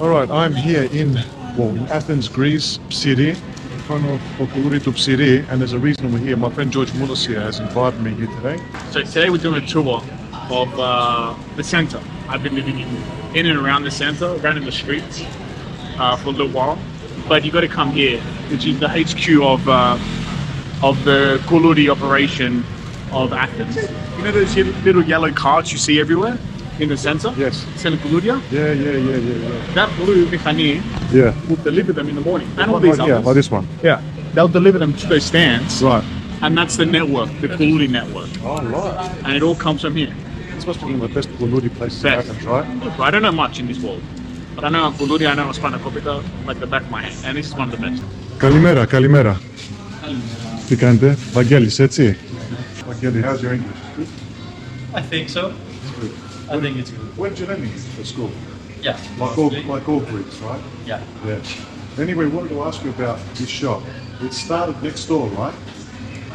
Alright, I'm here in Athens, Greece, city, in front of City, and there's a reason we're here. My friend George Moulos here has invited me here today. So today we're doing a tour of the centre. I've been living in and around the centre, around in the streets for a little while. But you got to come here, which is the HQ of the Kuluri operation of Athens. You know those little yellow carts you see everywhere in the centre? Yes. Centre Kuluria? Yeah. That blue Mechani will deliver them in the morning. And all these others. Yeah, like this one. Yeah. They'll deliver them to those stands. Right. And that's the network, the Kuluri network. Oh, right. And it all comes from here. This must be one of the best Kuluri places in Athens, right? I don't know much in this world. But I know Kuluri, I know Spana Kopita like the back of my hand. And this is one of the best. Καλημέρα. Τι κάνετε, Βαγγέλης, έτσι? Vangeli, how's your English? I think so. I think it's good. Where did you learn English at school? Yeah. Like all Greeks, right? Yeah. Anyway, wanted to ask you about this shop. It started next door, right?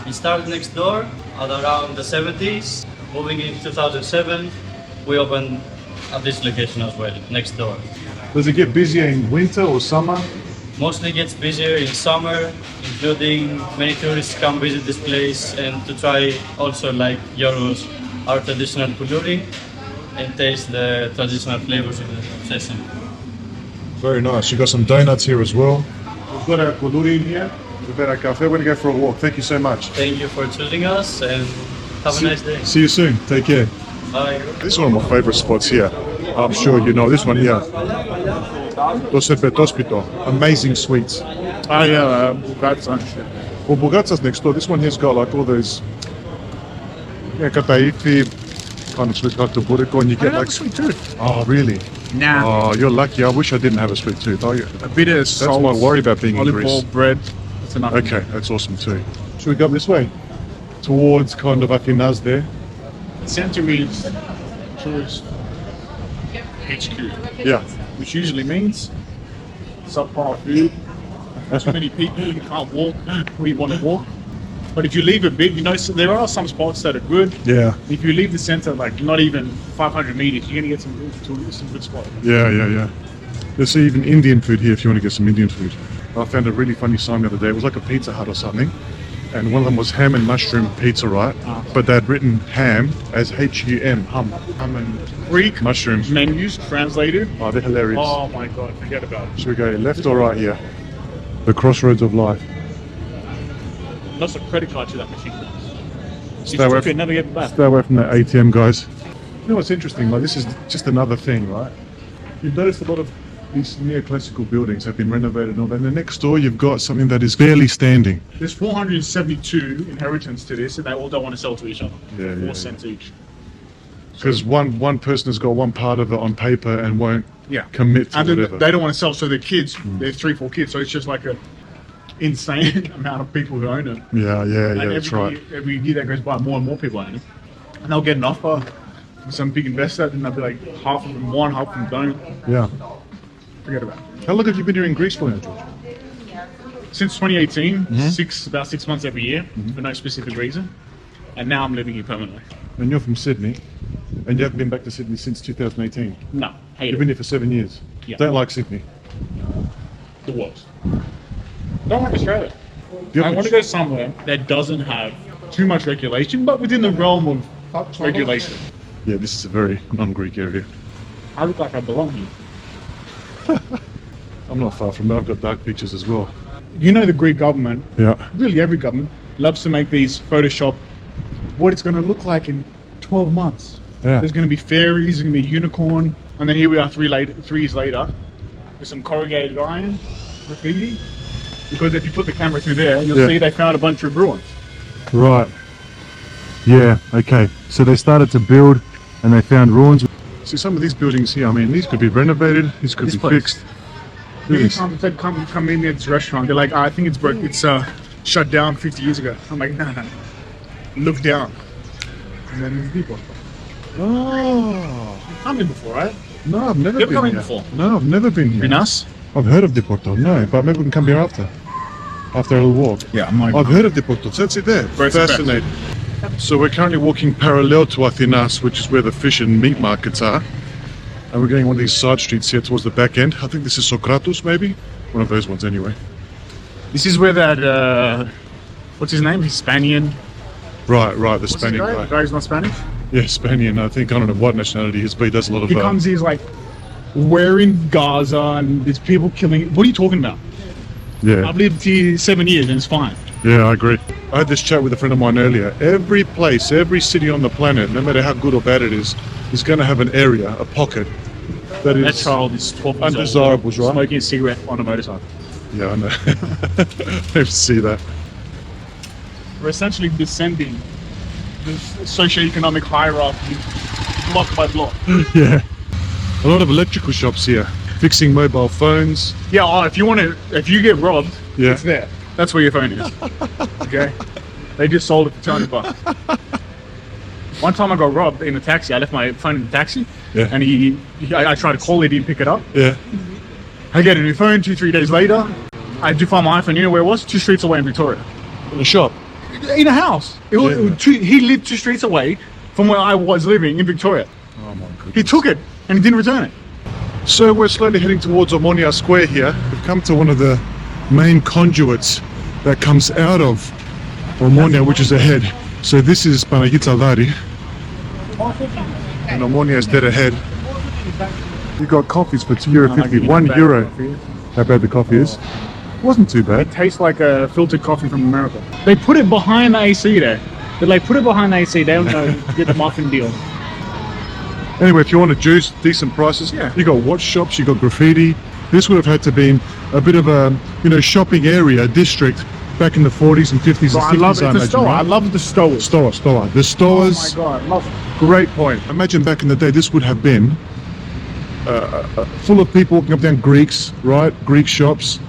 We started next door at around the 70s. Moving in 2007, we opened at this location as well, next door. Does it get busier in winter or summer? Mostly gets busier in summer, including many tourists come visit this place and to try also like Yorgos, our traditional kuluri, and taste the traditional flavors of the sesame. Very nice. You got some donuts here as well. We've got our kuluri in here. We've got our cafe. We're going to go for a walk. Thank you so much. Thank you for choosing us and have a nice day. See you soon. Take care. Bye. This is one of my favorite spots here. I'm sure you know this one here. Amazing sweets. Oh yeah, Bugatsa. Well, Bugatsa's next door. This one here's got like all those kataifi kind of sweets like the buriko, and you get like sweet tooth. Oh, really? Nah. Oh, you're lucky. I wish I didn't have a sweet tooth. Oh, yeah. A bit of salt. That's my worry about being in olive Greece. oil, bread. That's enough. Okay, that's awesome too. Should we go up this way? Towards kind of Athens there. Centre means tourist HQ. Yeah. Which usually means subpar food, too many people, you can't walk where you want to walk. But if you leave a bit, you know, so there are some spots that are good. Yeah. If you leave the centre like not even 500 meters, you're gonna get some good spots. Yeah. There's even Indian food here if you want to get some Indian food. I found a really funny sign the other day. It was like a Pizza Hut or something. And one of them was ham and mushroom pizza, right? But they'd written ham as H-U-M, hum and Greek mushrooms. menus translated. Oh, they're hilarious. Oh my god, forget about it. Should we go left or right here? The crossroads of life. Lost a credit card to that machine. Stay away, Never get it back. stay away from that ATM, guys. You know what's interesting? Like, this is just another thing, right? You've noticed a lot of these neoclassical buildings have been renovated and all that. And then next door, you've got something that is barely standing. There's 472 inheritance to this, and they all don't want to sell to each other. Yeah. 4 cents each. Because one person has got one part of it on paper and won't Yeah. commit to And then whatever. they don't want to sell, so the kids, there's 3-4 kids, so it's just like a insane amount of people who own it. Yeah, And that's right. every year that goes by, more and more people own it. And they'll get an offer from some big investor, and they'll be like, half of them want, half of them don't. Yeah. Forget about it. How long have you been here in Greece for now, George? Since 2018, about 6 months every year, for no specific reason. And now I'm living here permanently. And you're from Sydney, and you haven't been back to Sydney since 2018. No, hate You've been it. here for 7 years. Yeah. Don't like Sydney. The worst. Don't like Australia. Do you I have want to go somewhere that doesn't have too much regulation, but within the realm of regulation. Yeah, this is a very non-Greek area. I look like I belong here. I'm not far from it. I've got dark pictures as well. You know the Greek government, Yeah. really every government, loves to make these Photoshop what it's going to look like in 12 months. Yeah. There's going to be fairies, there's going to be a unicorn, and then here we are 3 years later with some corrugated iron graffiti. Because if you put the camera through there, you'll Yeah. see they found a bunch of ruins. Right. Yeah, okay. So they started to build and they found ruins. See, some of these buildings here, I mean, these could be renovated, these could be place. fixed. Look at Many this. times I said, come meet me at this restaurant. They're like, I think it's broke. It's shut down 50 years ago. I'm like, no. Look down. And then there's people. Oh. You've come in before, right? No, I've never You've been come in here. before? No, I've never been here. Been us? I've heard of Deporto, no, but maybe we can come here after a little walk. Yeah, I'm like, I've heard of Deporto, so that's it there. Where's the Fascinating. So we're currently walking parallel to Athens, which is where the fish and meat markets are. And we're going one of these side streets here towards the back end. I think this is Socrates, maybe? One of those ones anyway. This is where that, what's his name? Hispanian. Right, the What's his Spaniard guy? guy. The guy who's not Spanish? Yeah, Spaniard. I think, I don't know what nationality he is, but he does a lot of... He comes, he's like, we're in Gaza and there's people killing. What are you talking about? yeah. I've lived here 7 years and it's fine. Yeah, I agree. I had this chat with a friend of mine earlier. Every place, every city on the planet, no matter how good or bad it is going to have an area, a pocket, that That is child is 12 years old, undesirables, right? smoking a cigarette on a motorcycle. Yeah, I know. I see that. We're essentially descending the socioeconomic hierarchy block by block. Yeah. A lot of electrical shops here, fixing mobile phones. Yeah, if you get robbed, Yeah. it's there. That's where your phone is. Okay? They just sold it for $200. One time I got robbed in a taxi. I left my phone in the taxi. Yeah. And I tried to call it, he didn't pick it up. Yeah. I get a new phone 2-3 days later. I do find my iPhone. You know where it was? 2 streets away in Victoria. In a shop. In a house. It was he lived 2 streets away from where I was living in Victoria. Oh my goodness. He took it and he didn't return it. So we're slowly heading towards Omonia Square here. We've come to one of the main conduits that comes out of Omonia, which is ahead. So this is Panagita Dari, and Omonia is dead ahead. You got coffees for €2.50, €1. How bad the coffee is? Wasn't too bad. It tastes like a filtered coffee from America. They put it behind the AC there. They put it behind the AC. They don't know to get the muffin deal. Anyway, if you want a juice, decent prices. Yeah. You got watch shops, you got graffiti. This would have had to be a bit of a shopping area, district back in the 40s and 50s So I and 60s. love it. The store. right? I love the stores. Stoa. The Oh stores. my god, I love it. Great point. Imagine back in the day, this would have been full of people walking up down Greeks, right? Greek shops.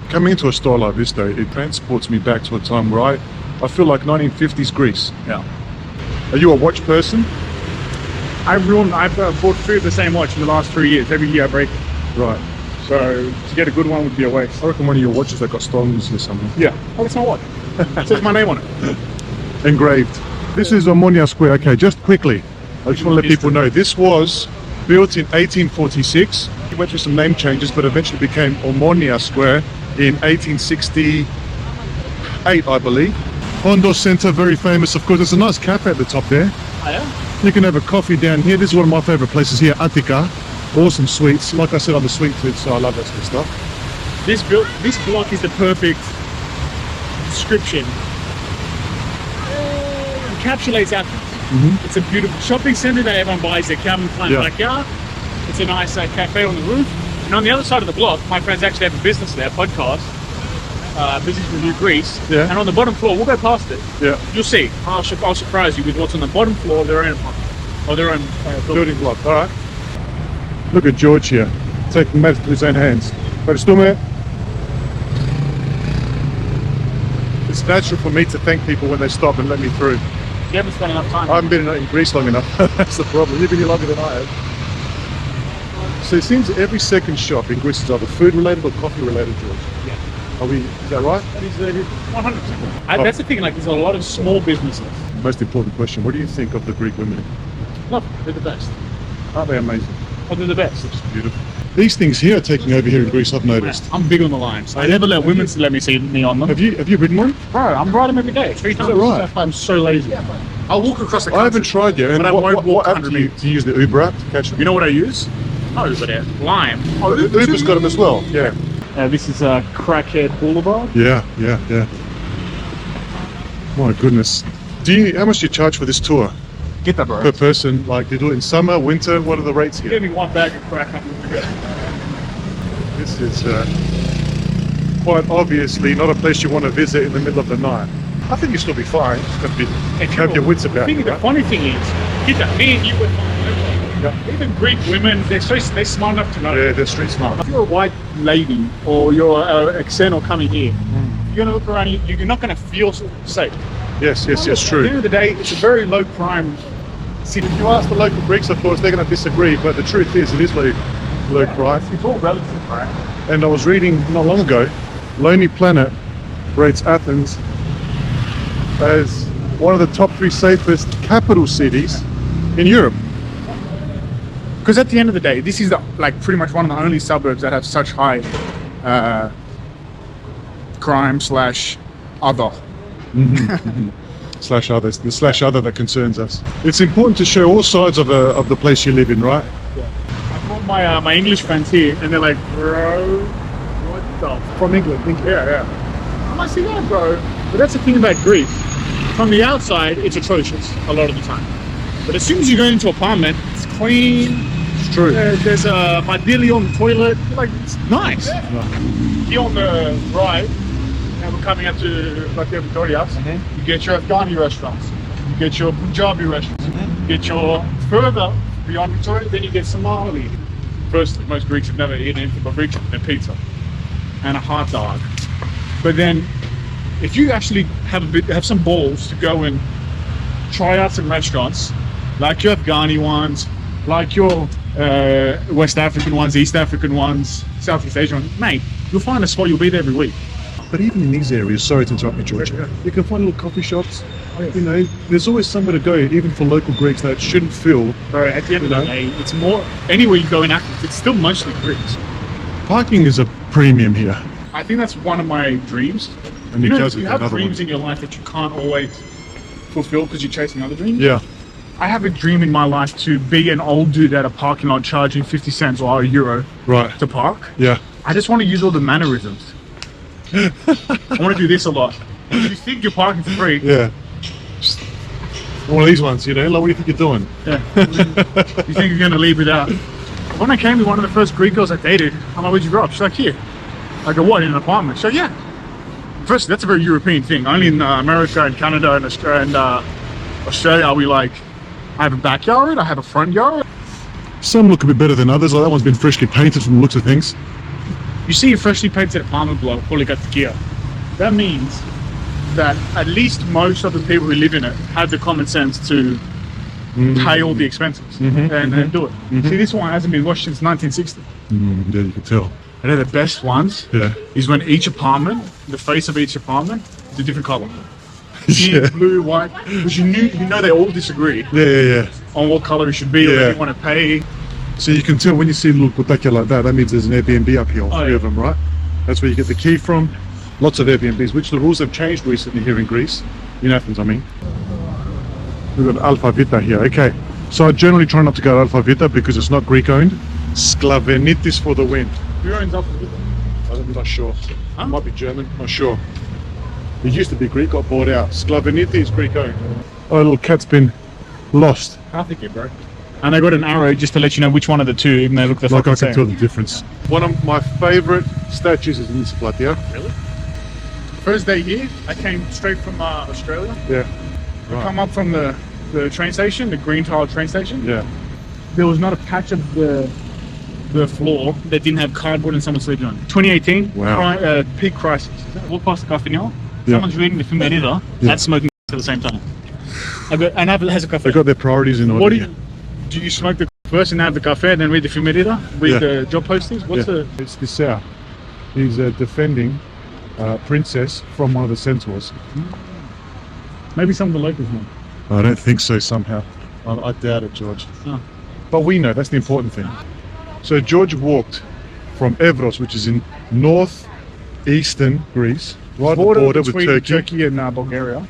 Coming into a store like this, though, it transports me back to a time where I feel like 1950s Greece. Yeah. Are you a watch person? I've bought 3 of the same watch in the last 3 years. Every year I break it. Right. So to get a good one would be a waste. I reckon one of your watches that got stolen here somewhere. Yeah. Oh, it's my watch. It says my name on it. Engraved. This is Omonia Square. Okay, just quickly, I just want to let people know this was built in 1846. It went through some name changes, but eventually became Omonia Square in 1868, I believe. Ondo Center, very famous, of course. There's a nice cafe at the top there. Oh, yeah? You can have a coffee down here. This is one of my favorite places here, Attica. Awesome sweets. Like I said, I'm a sweet tooth, so I love that sort of stuff. This block is the perfect description. Encapsulates Athens. It's a beautiful shopping centre that everyone buys their cabin plant Yeah. backyard. It's a nice cafe on the roof. And on the other side of the block, my friends actually have a business there, podcast. Business Review Greece. Yeah. And on the bottom floor, we'll go past it. Yeah. You'll see. I'll surprise you with what's on the bottom floor of their own building. Building block. All right. Look at George here, taking matters into his own hands. But it's still there. It's natural for me to thank people when they stop and let me through. You haven't spent enough time. I haven't been in Greece long enough. That's the problem. You've been here longer than I have. So it seems every second shop in Greece is either food related or coffee related, George. Yeah. Is that right? That is 100%. That's the thing, like there's a lot of small businesses. Most important question, what do you think of the Greek women? Look, they're the best. Aren't they amazing? Oh, they're the best. It's beautiful. These things here are taking over here in Greece, I've noticed. I'm big on the lines. I never let women let me see me on them. Have you ridden one? Bro, I'm riding every day, 3 times. that right? That's why I'm so lazy. I'll walk across the country. I haven't tried yet. And But I won't walk what app 100 do you, meters. do you use the Uber app to catch them? You know what I use? Oh, over there. Lime. Oh, Uber's got them as well. Yeah. This is Crackhead Boulevard. Yeah. My goodness. How much do you charge for this tour? Get that, bro. Per person? Like, do you do it in summer, winter? What are the rates here? Give me 1 bag of crack. This is quite obviously not a place you want to visit in the middle of the night. I think you'll still be fine. Just got to have your wits about you, The right? funny thing is, me and you were fine. Even Greek women, they're smart enough to know. Yeah, they're street smart. If you're a white lady or you're an external coming here, you're gonna look around. You're not gonna feel safe. Yes, At the end of the day, it's a very low crime city. If you ask the local Greeks, of course, they're going to disagree, but the truth is, it is low crime. It's all relative, right? And I was reading not long ago, Lonely Planet rates Athens as one of the top 3 safest capital cities in Europe. Because at the end of the day, this is like pretty much one of the only suburbs that have such high crime / other. Slash others, the slash other that concerns us. It's important to show all sides of the place you live in, right? I brought my English friends here, and they're like, bro, what the? From England, yeah. I'm like, see that, bro? But that's the thing about Greece. From the outside, it's atrocious a lot of the time. But as soon as you go into an apartment, it's clean. It's true. There's a Badili on the toilet. Like, it's nice. Here on the right, now we're coming up to like the Victorias. You get your Afghani restaurants. You get your Punjabi restaurants. You get your further beyond Victoria, then you get Somali. Firstly, most Greeks have never eaten anything but Greek chicken and pizza and a hot dog. But then, if you actually have some balls to go and try out some restaurants, like your Afghani ones, like your West African ones, East African ones, Southeast Asian ones, mate, you'll find a spot, you'll be there every week. But even in these areas, sorry to interrupt you, George, you can find little coffee shops. You know, there's always somewhere to go, even for local Greeks that shouldn't feel. Bro, at the end of the day, it's more, anywhere you go in Athens, it's still mostly Greeks. Parking is a premium here. I think that's one of my dreams. And You know, guys you have have another dreams one. in your life that you can't always fulfill because you're chasing other dreams. Yeah. I have a dream in my life to be an old dude at a parking lot charging 50 cents or €1 Right. to park. Yeah. I just want to use all the mannerisms. I want to do this a lot. If you think you're parking for free, Yeah. Just one of these ones, you know, like what do you think you're doing? yeah, you think you're going to leave without. When I came to one of the first Greek girls I dated, I'm like, where'd you grow up? She's like, here. I go, what, in an apartment? So yeah. First, that's a very European thing. Only in America and Canada and Australia are we like, I have a backyard, I have a front yard. Some look a bit better than others. Like that one's been freshly painted from the looks of things. You see a freshly painted apartment block, probably got the gear. That means that at least most of the people who live in it have the common sense to pay all the expenses and do it. See, this one hasn't been washed since 1960. Yeah, you can tell. And they're the best ones. Yeah. Is when each apartment, the face of each apartment, is a different color. Yeah. Pink, blue, white. Because you know they all disagree Yeah. on what color it should be or Yeah. what they want to pay. So you can tell when you see a little kotaka like that, that means there's an Airbnb up here, three yeah. of them, right? That's where you get the key from. Lots of Airbnbs, which the rules have changed recently here in Greece. In Athens, I mean. We've got Alpha Vita here. Okay. So I generally try not to go to Alpha Vita because it's not Greek owned. Sklavenitis for the win. Who owns Alpha Vita? I'm not sure. Huh? It might be German, not sure. It used to be Greek, got bought out. Sklavenitis is Greek owned. Oh, little cat's been lost. I think it broke. And I got an arrow just to let you know which one of the two, even though they look the Like I fucking can tell same. the difference. One of my favourite statues is in this platia. Really? First day here, I came straight from Australia. Yeah. Come up from the train station, the green tile train station. Yeah. There was not a patch of the floor that didn't have cardboard and someone sleeping on it. 2018, Wow. peak crisis. Walk past the cafe now, Yeah. someone's reading the Efemerida and smoking at the same time. And has a cafe. They got their priorities in order. What do here. you smoke the first and have the cafe and then read the Efemerida? Read Yeah. the job postings? What's the... It's Tisea. He's defending princess from one of the centaurs. Maybe some of the locals know. I don't think so somehow. I doubt it, George. Oh. But we know, that's the important thing. So George walked from Evros, which is in northeastern Greece, right at the border with between Turkey, and Bulgaria.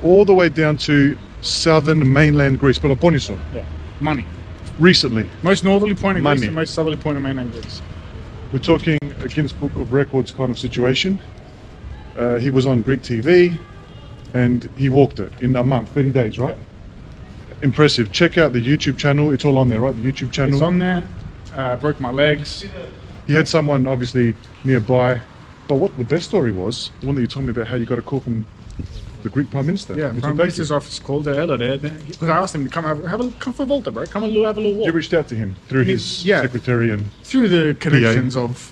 all the way down to southern mainland Greece, Peloponnese, Yeah. Money. recently. Most northerly point of Greece Money. and most southerly point of mainland Greece. We're talking a Guinness Book of Records kind of situation. He was on Greek TV and he walked it in a month, 30 days, right? Impressive. Check out the YouTube channel. It's all on there, right? The YouTube channel. It's on there. Broke my legs. He had someone obviously nearby. But what the best story was, the one that you told me about how you got a call from the Greek Prime Minister. Yeah, He said, Prime "Thank Minister's you." office called there because I asked him to come for Volta, bro. Come and have a little You walk. reached out to him through his Yeah. secretary and Through the connections of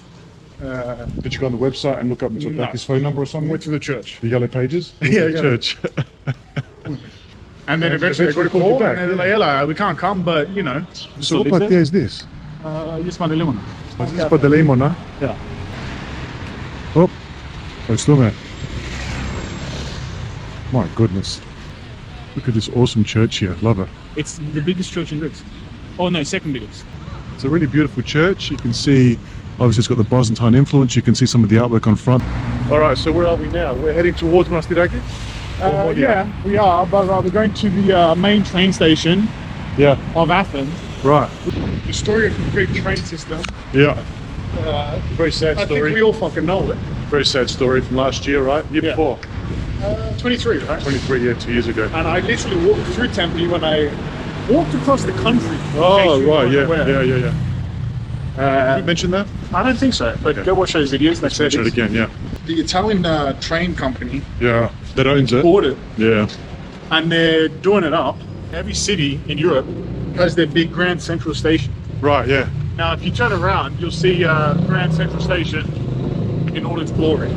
did you go on the website and look up No. like his phone number or something? went to the church. The yellow pages? Yeah, The yeah. church. And then And eventually they got a eventually called you call back. and they're like, "Hello, we can't come, but you know." So what platia is this? Just my lemon. Is this for the lemon, huh? Yeah. Oh, it's still there. My goodness. Look at this awesome church here. Love it. It's the biggest church in Greece. Oh no, second biggest. It's a really beautiful church. You can see, obviously it's got the Byzantine influence. You can see some of the artwork on front. All right, so where are we now? We're heading towards Mastiraki? Yeah, we are, but we're going to the main train station Yeah, of Athens. right. The story of the Greek train system. Yeah. Very sad I think story. we all fucking know it. Very sad story from last year, right? Year Yeah. before. 23, right? 23, yeah, 2 years ago. And I literally walked through Tempe when I walked across the country. Oh, In case you right, weren't yeah, aware. yeah. Did you mention that? I don't think so, but Okay. go watch those videos. Next Mention it again, yeah. The Italian train company Yeah, that owns it. bought it, Yeah. and they're doing it up. Every city in Europe has their big Grand Central Station. Right, yeah. Now, if you turn around, you'll see Grand Central Station in all its glory.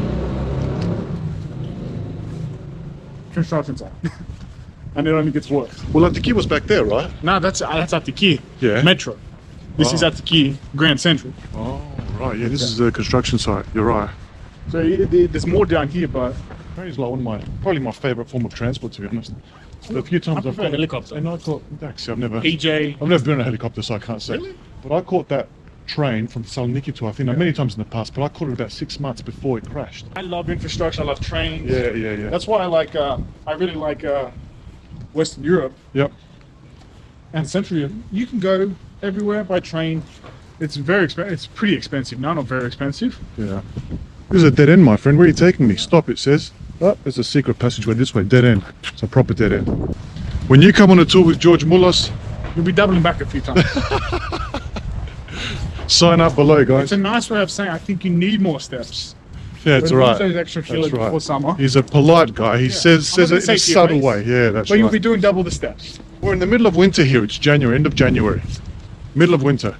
Construction site. And it only gets worse. Well, like the key was back there, right? No, that's Attiki. Yeah. Metro. This is Oh. Attiki Grand Central. Oh, right, yeah, this is a construction site. You're right. So there's more down here, but Train is like probably my favourite form of transport, to be honest. The few times I I've prefer got helicopter. And I thought, actually, I've PJ. never been in a helicopter, so I can't say. Really? But I caught that train from Saloniki to Athena many times in the past, but I caught it about 6 months before it crashed. I love infrastructure. I love trains. Yeah. That's why I really like Western Europe Yep. and Central Europe. You can go everywhere by train. It's very expensive. It's pretty expensive now, not very expensive. Yeah. This is a dead end, my friend. Where are you taking me? Stop, it says. Oh, there's a secret passageway this way. Dead end. It's a proper dead end. When you come on a tour with George Moulos, You'll be doubling back a few times. sign up below, guys. It's a nice way of saying I think you need more steps. Yeah, it's But all lose right. those extra kilos That's right. before summer. He's a polite guy. He says I'm it not in gonna a say to your subtle face, way. Yeah, that's But you'll right. be doing double the steps. We're in the middle of winter here. It's January, end of January. Middle of winter.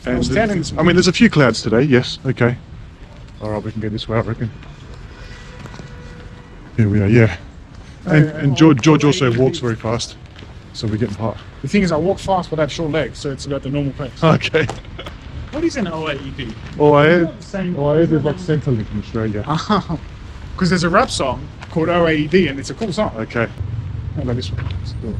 And was tanning this I mean, there's a few clouds today, yes. Okay. All right, we can go this way, I reckon. Here we are, yeah. And George also walks very fast. So we're getting hot. The thing is, I walk fast, but I have short legs, so it's about the normal pace. Okay. What is an OAED? Oh, I Same. is like Centrelink in Australia. Because there's a rap song called OAED, and it's a cool song. Okay. How about this one? Let's do it.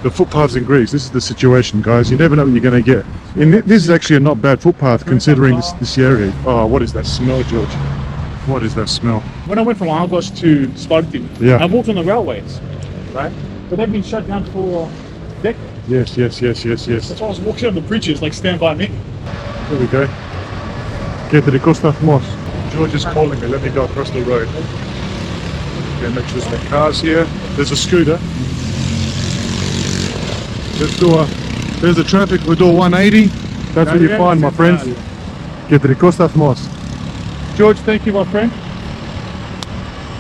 The footpaths in Greece, this is the situation, guys. You never know what you're going to get. This is actually a not bad footpath considering this area. Oh, what is that smell, George? What is that smell? When I went from Argos to Sparti, Yeah. I walked on the railways, right? But they've been shut down for decades. Yes. That's why I was walking on the bridges, like stand by me. Here we go. Κεντρικό σταθμός. George is calling me. Let me go across the road. Okay, make sure there's no cars here. There's a scooter. There's the traffic. We'll do a 180. That's what you Yeah, find, my it's friends. bad. Κεντρικό σταθμός. George, thank you, my friend.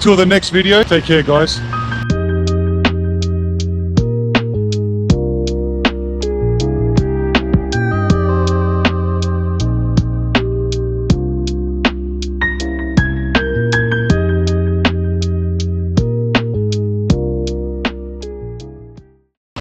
Till the next video. Take care, guys.